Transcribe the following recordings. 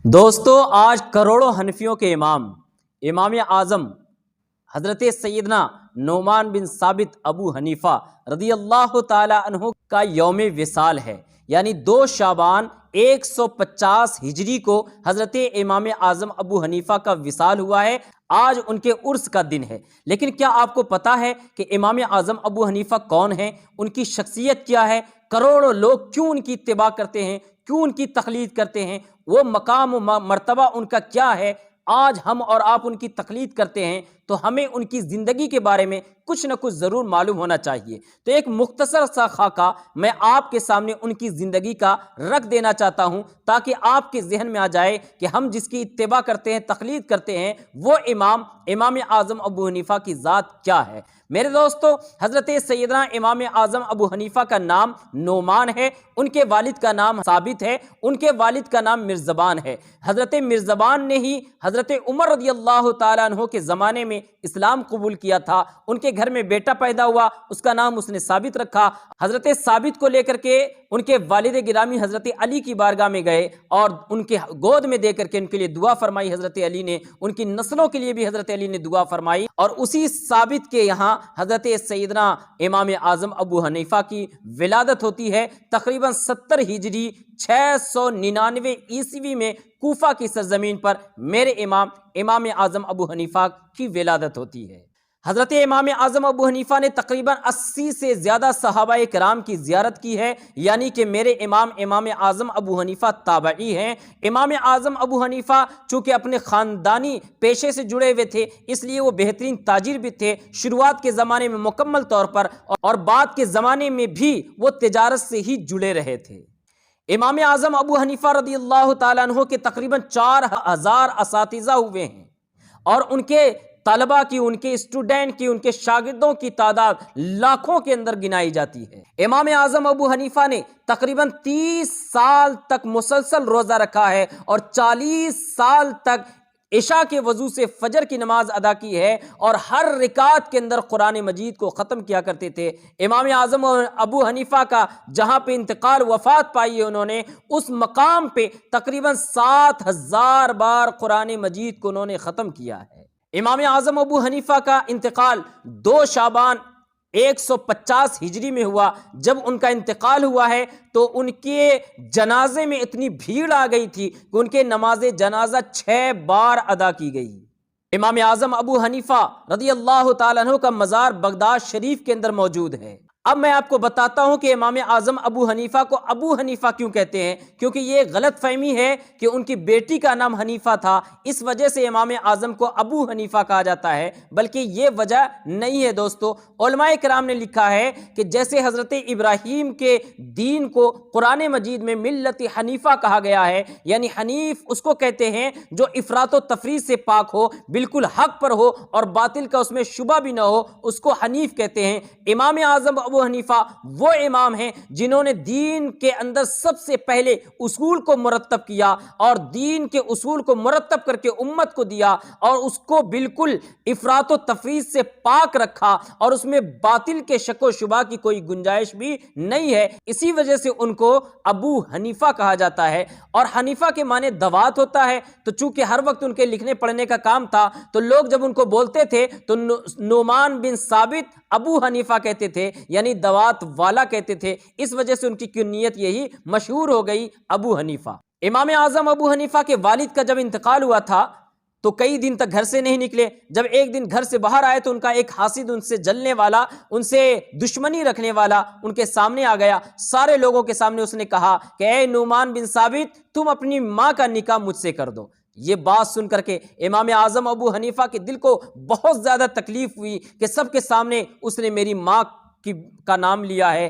دوستو آج کروڑوں حنفیوں کے امام اعظم حضرت سیدنا نعمان بن ثابت ابو حنیفہ رضی اللہ تعالی عنہ کا یوم وصال ہے، یعنی 2 شعبان 150 ہجری کو حضرت امام اعظم ابو حنیفہ کا وصال ہوا ہے۔ آج ان کے عرس کا دن ہے، لیکن کیا آپ کو پتا ہے کہ امام اعظم ابو حنیفہ کون ہیں؟ ان کی شخصیت کیا ہے؟ کروڑوں لوگ کیوں ان کی اتباع کرتے ہیں؟ کیوں ان کی تقلید کرتے ہیں؟ وہ مقام و مرتبہ ان کا کیا ہے؟ آج ہم اور آپ ان کی تقلید کرتے ہیں تو ہمیں ان کی زندگی کے بارے میں کچھ نہ کچھ ضرور معلوم ہونا چاہیے۔ تو ایک مختصر سا خاکہ میں آپ کے سامنے ان کی زندگی کا رکھ دینا چاہتا ہوں، تاکہ آپ کے ذہن میں آ جائے کہ ہم جس کی اتباع کرتے ہیں، تقلید کرتے ہیں، وہ امام اعظم ابو حنیفہ کی ذات کیا ہے۔ میرے دوستو، حضرت سیدنا امام اعظم ابو حنیفہ کا نام نعمان ہے، ان کے والد کا نام ثابت ہے، ان کے والد کا نام مرزبان ہے۔ حضرت مرزبان نے ہی حضرت عمر رضی اللہ تعالیٰ عنہ کے زمانے میں اسلام قبول کیا تھا۔ ان کے گھر میں بیٹا پیدا ہوا، اس کا نام اس نے ثابت رکھا۔ حضرت ثابت کو لے کر کے ان کے والد گرامی حضرت علی کی بارگاہ میں گئے اور ان کے گود میں دے کر کے ان کے لیے دعا فرمائی حضرت علی نے، ان کی نسلوں کے لیے بھی حضرت علی نے دعا فرمائی، اور اسی ثابت کے یہاں حضرت سیدنا امام اعظم ابو حنیفہ کی ولادت ہوتی ہے۔ تقریباً 70 ہجری 699 عیسوی میں کوفہ کی سرزمین پر میرے امام اعظم ابو حنیفہ کی ولادت ہوتی ہے۔ حضرت امام اعظم ابو حنیفہ نے تقریباً 80 سے زیادہ صحابہ کرام کی زیارت کی ہے، یعنی کہ میرے امام اعظم ابو حنیفہ تابعی ہیں۔ امام اعظم ابو حنیفہ چونکہ اپنے خاندانی پیشے سے جڑے ہوئے تھے، اس لیے وہ بہترین تاجر بھی تھے، شروعات کے زمانے میں مکمل طور پر، اور بعد کے زمانے میں بھی وہ تجارت سے ہی جڑے رہے تھے۔ امام اعظم ابو حنیفہ رضی اللہ تعالیٰ عنہ کے تقریباً 4000 اساتذہ ہوئے ہیں، اور ان کے طلبہ کی، ان کے اسٹوڈنٹ کی، ان کے شاگردوں کی تعداد لاکھوں کے اندر گنائی جاتی ہے۔ امام اعظم ابو حنیفہ نے تقریباً 30 سال تک مسلسل روزہ رکھا ہے، اور 40 سال تک عشاء کے وضو سے فجر کی نماز ادا کی ہے، اور ہر رکعت کے اندر قرآن مجید کو ختم کیا کرتے تھے۔ امام اعظم ابو حنیفہ کا جہاں پہ انتقال، وفات پائی ہے انہوں نے، اس مقام پہ تقریباً 7000 بار قرآن مجید کو انہوں نے ختم کیا ہے۔ امام اعظم ابو حنیفہ کا انتقال 2 شعبان 150 ہجری میں ہوا۔ جب ان کا انتقال ہوا ہے تو ان کے جنازے میں اتنی بھیڑ آ گئی تھی کہ ان کے نماز جنازہ 6 بار ادا کی گئی۔ امام اعظم ابو حنیفہ رضی اللہ تعالیٰ عنہ کا مزار بغداد شریف کے اندر موجود ہے۔ اب میں آپ کو بتاتا ہوں کہ امام اعظم ابو حنیفہ کو ابو حنیفہ کیوں کہتے ہیں، کیونکہ یہ غلط فہمی ہے کہ ان کی بیٹی کا نام حنیفہ تھا، اس وجہ سے امام اعظم کو ابو حنیفہ کہا جاتا ہے، بلکہ یہ وجہ نہیں ہے۔ دوستو، علماء کرام نے لکھا ہے کہ جیسے حضرت ابراہیم کے دین کو قرآن مجید میں ملت حنیفہ کہا گیا ہے، یعنی حنیف اس کو کہتے ہیں جو افراط و تفریط سے پاک ہو، بالکل حق پر ہو اور باطل کا اس میں شبہ بھی نہ ہو، اس کو حنیف کہتے ہیں۔ امام اعظم ابو حنیفہ وہ امام ہیں جنہوں نے دین کے اندر سب سے پہلے اصول کو مرتب کیا، اور دین کے اصول کو مرتب کر کے امت کو دیا، اور اس کو بالکل افراط و تفریط سے پاک رکھا، اور اس میں باطل کے شک و شبہ کی کوئی گنجائش بھی نہیں ہے۔ اسی وجہ سے ان کو ابو حنیفہ کہا جاتا ہے۔ اور حنیفہ کے معنی دوات ہوتا ہے، تو چونکہ ہر وقت ان کے لکھنے پڑھنے کا کام تھا، تو لوگ جب ان کو بولتے تھے تو نعمان بن ثابت ابو حنیفہ کہتے تھے، یعنی دوات والا کہتے تھے، اس وجہ سے ان کی کنیت یہی مشہور ہو گئی، ابو حنیفہ۔ امام اعظم ابو حنیفہ کے والد کا جب انتقال ہوا تھا تو کئی دن تک گھر سے نہیں نکلے۔ جب ایک دن گھر سے باہر آئے تو ان کا ایک حاسد، ان سے جلنے والا، ان سے دشمنی رکھنے والا ان کے سامنے آ گیا۔ سارے لوگوں کے سامنے اس نے کہا کہ اے نعمان بن ثابت، تم اپنی ماں کا نکاح مجھ سے کر دو۔ یہ بات سن کر کے امام اعظم ابو حنیفہ کے دل کو بہت زیادہ تکلیف ہوئی کہ سب کے سامنے اس نے میری ماں کا نام لیا ہے۔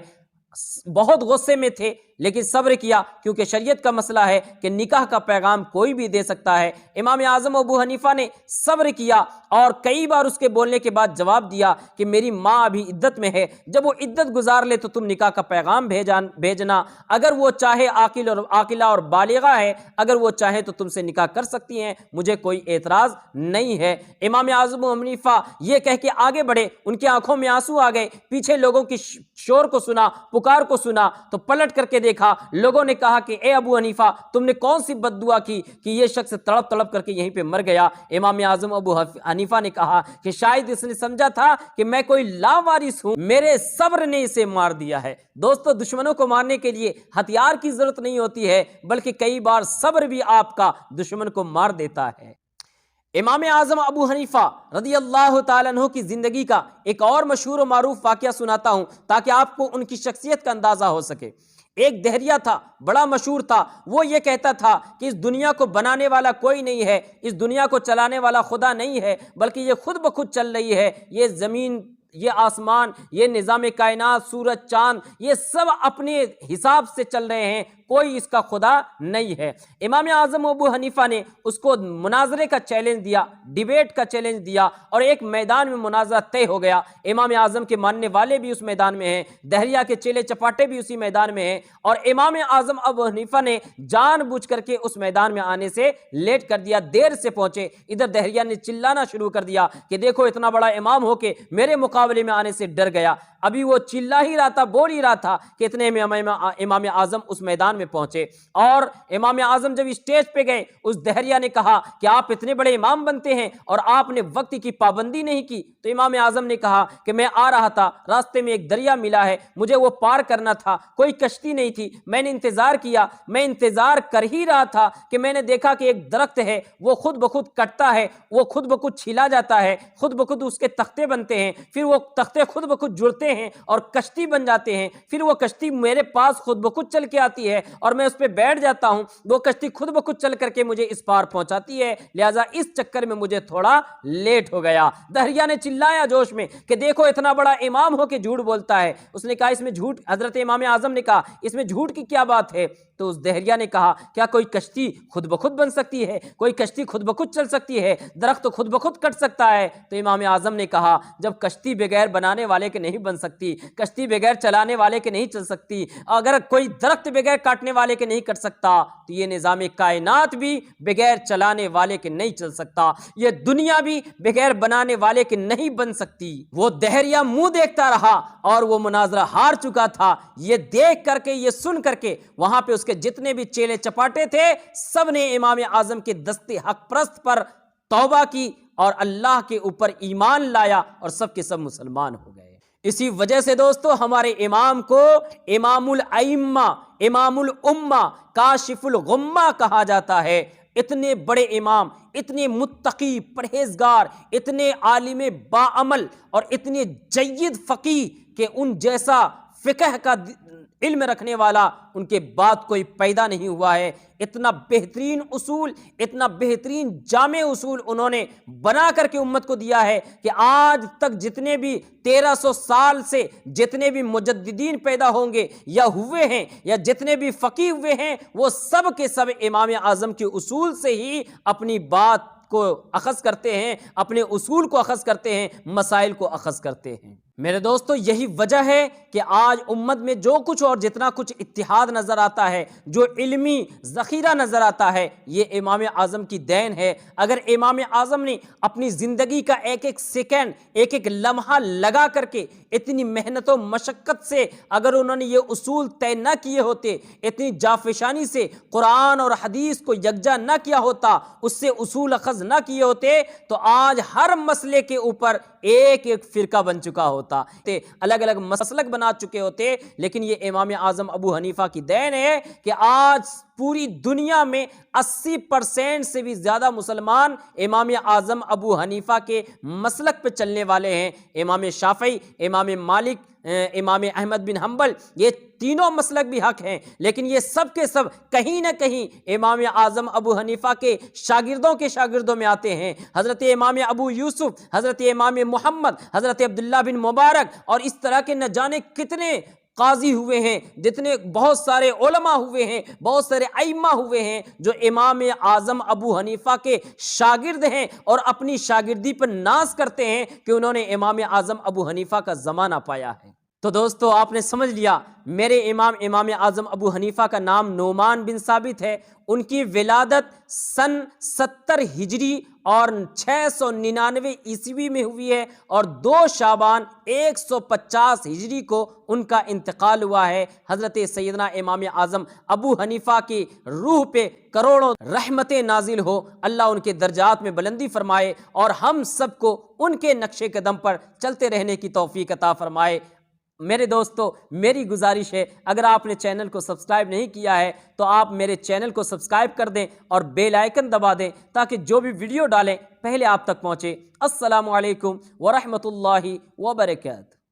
بہت غصے میں تھے، لیکن صبر کیا، کیونکہ شریعت کا مسئلہ ہے کہ نکاح کا پیغام کوئی بھی دے سکتا ہے۔ امام اعظم ابو حنیفہ نے صبر کیا، اور کئی بار اس کے بولنے کے بعد جواب دیا کہ میری ماں ابھی عدت میں ہے، جب وہ عدت گزار لے تو تم نکاح کا پیغام بھیجنا، اگر وہ چاہے عاقلہ اور بالغہ ہے، اگر وہ چاہے تو تم سے نکاح کر سکتی ہیں، مجھے کوئی اعتراض نہیں ہے۔ امام اعظم ابو حنیفہ یہ کہہ کے آگے بڑھے، ان کی آنکھوں میں آنسو آ گئے، پیچھے لوگوں کی شور کو سنا، پکار کو سنا، تو پلٹ کر کے دیکھا لوگوں نے کہا کہ اے ابو حنیفہ تم نے کون سی بد دعا کی کہ یہ شخص تڑپ تڑپ کر کے یہیں پہ مر گیا؟ امام اعظم ابو حنیفہ نے کہا کہ شاید اس نے سمجھا تھا کہ میں کوئی لاوارث ہوں، میرے صبر نے اسے مار دیا ہے۔ دوستو، دشمنوں کو مارنے کے لیے ہتھیار کی ضرورت نہیں ہوتی ہے، بلکہ کئی بار صبر بھی آپ کا دشمن کو مار دیتا ہے۔ امام اعظم ابو حنیفہ رضی اللہ تعالیٰ عنہ کی زندگی کا ایک اور مشہور و معروف واقعہ سناتا ہوں تاکہ آپ کو ان کی شخصیت کا اندازہ ہو سکے۔ ایک دہریہ تھا، بڑا مشہور تھا، وہ یہ کہتا تھا کہ اس دنیا کو بنانے والا کوئی نہیں ہے، اس دنیا کو چلانے والا خدا نہیں ہے، بلکہ یہ خود بخود چل رہی ہے، یہ زمین، یہ آسمان، یہ نظام کائنات، سورج، چاند، یہ سب اپنے حساب سے چل رہے ہیں، کوئی اس کا خدا نہیں ہے۔ امام اعظم ابو حنیفہ نے اس کو مناظرے کا چیلنج دیا، ڈیبیٹ کا چیلنج دیا، اور ایک میدان میں مناظرہ طے ہو گیا۔ امام اعظم کے ماننے والے بھی اس میدان میں ہیں، دہریہ کے چیلے چپاٹے بھی اسی میدان میں ہیں، اور امام اعظم ابو حنیفہ نے جان بوجھ کر کے اس میدان میں آنے سے لیٹ کر دیا، دیر سے پہنچے۔ ادھر دہریہ نے چلانا شروع کر دیا کہ دیکھو اتنا بڑا امام ہو کے میرے مقابلے میں آنے سے ڈر گیا۔ ابھی وہ چلا ہی رہا تھا، بول ہی رہا تھا کہ اتنے میں امام اعظم اس میدان میں پہنچے، اور امام اعظم جب اسٹیج پہ گئے، اس دہریہ نے کہا کہ آپ اتنے بڑے امام بنتے ہیں اور آپ نے وقت کی پابندی نہیں کی۔ تو امام اعظم نے کہا کہ میں آ رہا تھا، راستے میں ایک دریا ملا ہے، مجھے وہ پار کرنا تھا، کوئی کشتی نہیں تھی، میں نے انتظار کیا، میں انتظار کر ہی رہا تھا کہ میں نے دیکھا کہ ایک درخت ہے، وہ خود بخود کٹتا ہے، وہ خود بخود چھلا جاتا ہے، خود بخود اس کے تختے بنتے ہیں، پھر وہ تختے خود بخود جڑتے ہیں اور کشتی بن جاتے ہیں، پھر وہ کشتی میرے پاس خود بخود چل کے آتی ہے اور میں اس پہ بیٹھ جاتا ہوں، وہ کشتی خود بخود چل کر کے مجھے اس پار پہنچاتی ہے، لہٰذا اس چکر میں مجھے تھوڑا لیٹ ہو گیا۔ دہریہ نے چلایا جوش میں کہ دیکھو اتنا بڑا امام ہو کے جھوٹ بولتا ہے۔ اس نے کہا اس میں جھوٹ، حضرت امام اعظم نے کہا اس میں جھوٹ کی کیا بات ہے؟ تو اس دہریہ نے کہا کیا کوئی کشتی خود بخود بن سکتی ہے؟ کوئی کشتی خود بخود چل سکتی ہے؟ درخت خود بخود کٹ سکتا ہے؟ تو امام اعظم نے کہا جب کشتی بغیر بنانے والے کے نہیں بن سکتی، کشتی بغیر چلانے والے کے نہیں چل سکتی، اگر کوئی درخت بغیر کاٹنے والے کے نہیں کٹ سکتا، تو یہ نظام کائنات بھی بغیر چلانے والے کے نہیں چل سکتا، یہ دنیا بھی بغیر بنانے والے کے نہیں بن سکتی۔ وہ دہریہ منہ دیکھتا رہا اور وہ مناظرہ ہار چکا تھا۔ یہ دیکھ کر کے، یہ سن کر کے وہاں پہ اس کے جتنے بھی چیلے چپاٹے تھے سب نے امام اعظم کے دست حق پرست پر توبہ کی اور اللہ کے اوپر ایمان لایا اور سب کے سب مسلمان ہو گئے۔ اسی وجہ سے دوستو ہمارے امام کو امام الائمہ، امام الامہ، کاشف الغمہ کہا جاتا ہے۔ اتنے بڑے امام، اتنے متقی، پرہیزگار، اتنے عالم باعمل اور اتنے جید فقیہ کہ ان جیسا فقہ کا علم رکھنے والا ان کے بعد کوئی پیدا نہیں ہوا ہے۔ اتنا بہترین اصول، اتنا بہترین جامع اصول انہوں نے بنا کر کے امت کو دیا ہے کہ آج تک جتنے بھی 1300 سال سے جتنے بھی مجددین پیدا ہوں گے یا ہوئے ہیں یا جتنے بھی فقیہ ہوئے ہیں، وہ سب کے سب امام اعظم کے اصول سے ہی اپنی بات کو اخذ کرتے ہیں، اپنے اصول کو اخذ کرتے ہیں، مسائل کو اخذ کرتے ہیں۔ میرے دوستو یہی وجہ ہے کہ آج امت میں جو کچھ اور جتنا کچھ اتحاد نظر آتا ہے، جو علمی ذخیرہ نظر آتا ہے، یہ امام اعظم کی دین ہے۔ اگر امام اعظم نے اپنی زندگی کا ایک ایک سیکنڈ، ایک ایک لمحہ لگا کر کے اتنی محنت و مشقت سے اگر انہوں نے یہ اصول طے نہ کیے ہوتے، اتنی جافشانی سے قرآن اور حدیث کو یکجا نہ کیا ہوتا، اس سے اصول اخذ نہ کیے ہوتے، تو آج ہر مسئلے کے اوپر ایک ایک فرقہ بن چکا ہوتا، الگ الگ مسلک بنا چکے ہوتے۔ لیکن یہ امام اعظم ابو حنیفہ کی دین ہے کہ آج پوری دنیا میں 80% سے بھی زیادہ مسلمان امام اعظم ابو حنیفہ کے مسلک پہ چلنے والے ہیں۔ امام شافعی، امام مالک، امام احمد بن حنبل، یہ تینوں مسلک بھی حق ہیں، لیکن یہ سب کے سب کہیں نہ کہیں امام اعظم ابو حنیفہ کے شاگردوں کے شاگردوں میں آتے ہیں۔ حضرت امام ابو یوسف، حضرت امام محمد، حضرت عبداللہ بن مبارک، اور اس طرح کے نہ جانے کتنے قاضی ہوئے ہیں، جتنے بہت سارے علماء ہوئے ہیں، بہت سارے ائمہ ہوئے ہیں جو امام اعظم ابو حنیفہ کے شاگرد ہیں اور اپنی شاگردی پر ناز کرتے ہیں کہ انہوں نے امام اعظم ابو حنیفہ کا زمانہ پایا ہے۔ تو دوستو آپ نے سمجھ لیا، میرے امام اعظم ابو حنیفہ کا نام نعمان بن ثابت ہے۔ ان کی ولادت سن 70 ہجری اور 699 عیسوی میں ہوئی ہے، اور 2 شعبان 150 ہجری کو ان کا انتقال ہوا ہے۔ حضرت سیدنا امام اعظم ابو حنیفہ کی روح پہ کروڑوں رحمتیں نازل ہو، اللہ ان کے درجات میں بلندی فرمائے، اور ہم سب کو ان کے نقش قدم پر چلتے رہنے کی توفیق عطا فرمائے۔ میرے دوستو، میری گزارش ہے، اگر آپ نے چینل کو سبسکرائب نہیں کیا ہے تو آپ میرے چینل کو سبسکرائب کر دیں اور بیل آئیکن دبا دیں، تاکہ جو بھی ویڈیو ڈالیں پہلے آپ تک پہنچے۔ السلام علیکم ورحمۃ اللہ وبرکاتہ۔